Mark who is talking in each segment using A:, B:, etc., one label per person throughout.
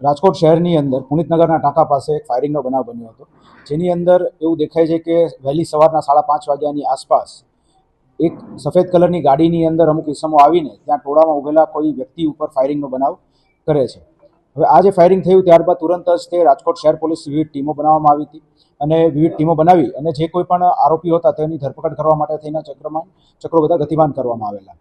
A: રાજકોટ શહેરની અંદર પુનિતનગરના ટાંકા પાસે એક ફાયરિંગનો બનાવ બન્યો હતો, જેની અંદર એવું દેખાય છે કે વહેલી સવારના 5:30 વાગ્યાની આસપાસ એક સફેદ કલરની ગાડીની અંદર અમુક ઇસમો આવીને ત્યાં ટોળામાં ઉભેલા કોઈ વ્યક્તિ ઉપર ફાયરિંગનો બનાવ કરે છે. હવે આ જે ફાયરિંગ થયું ત્યારબાદ તુરંત જ તે રાજકોટ શહેર પોલીસ વિવિધ ટીમો બનાવવામાં આવી હતી અને વિવિધ ટીમો બનાવી અને જે કોઈ પણ આરોપીઓ હતા તેની ધરપકડ કરવા માટે થઈને ચક્રો બધા ગતિમાન કરવામાં આવેલા.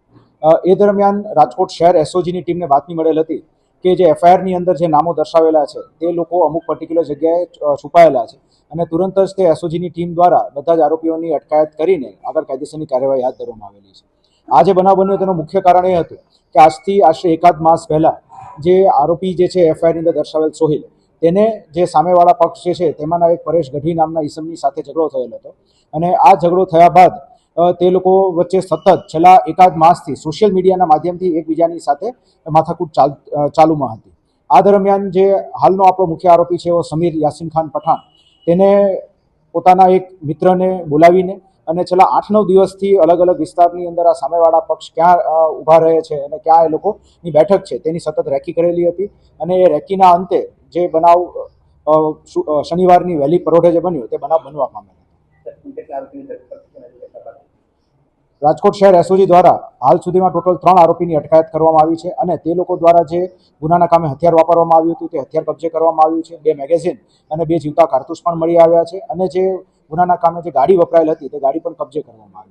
A: એ દરમિયાન રાજકોટ શહેર એસઓજીની ટીમને બાતમી મળેલ હતી કે જે એફઆઈઆરની અંદર જે નામો દર્શાવેલા છે તે લોકો અમુક પર્ટિક્યુલર જગ્યાએ છુપાયેલા છે અને તુરંત જ તે એસઓજીની ટીમ દ્વારા બધા જ આરોપીઓની અટકાયત કરીને આગળ કાયદેસરની કાર્યવાહી હાથ ધરવામાં આવેલી છે. આ જે બનાવ બન્યો તેનું મુખ્ય કારણ એ હતું કે આજથી આશરે એકાદ માસ પહેલાં જે આરોપી જે છે એફઆઈઆરની અંદર દર્શાવેલ સોહિલ, તેને જે સામેવાળા પક્ષ જે છે તેમાંના એક પરેશ ગઢવી નામના ઈસમની સાથે ઝઘડો થયેલો હતો અને આ ઝઘડો થયા બાદ તે લોકો વચ્ચે સતત છેલ્લા એકાદ માસથી સોશિયલ મીડિયાના માધ્યમથી એકબીજાની સાથે માથાકૂટ ચાલુમાં હતી. આ દરમિયાન જે હાલનો આપણો મુખ્ય આરોપી છે એવો સમીર યાસીન ખાન પઠાણ, તેને પોતાના એક મિત્રને બોલાવીને અને છેલ્લા 8-9 દિવસથી અલગ અલગ વિસ્તારની અંદર આ સામેવાળા પક્ષ ક્યાં ઊભા રહે છે અને ક્યાં એ લોકોની બેઠક છે તેની સતત રેકી કરેલી હતી અને એ રેકીના અંતે જે બનાવ શનિવારની વહેલી પરોઢે જે બન્યો તે બનાવ બનવા પામેલો. રાજકોટ શહેર એસઓજી દ્વારા હાલ સુધીમાં ટોટલ 3 આરોપીની અટકાયત કરવામાં આવી છે અને તે લોકો દ્વારા જે ગુનાના કામે હથિયાર વાપરવામાં આવ્યું હતું તે હથિયાર કબજે કરવામાં આવ્યું છે. 2 મેગેઝીન અને 2 જીવતા કારતૂસ પણ મળી આવ્યા છે અને જે ગુનાના કામે જે ગાડી વપરાયેલ હતી તે ગાડી પણ કબજે કરવામાં આવી છે.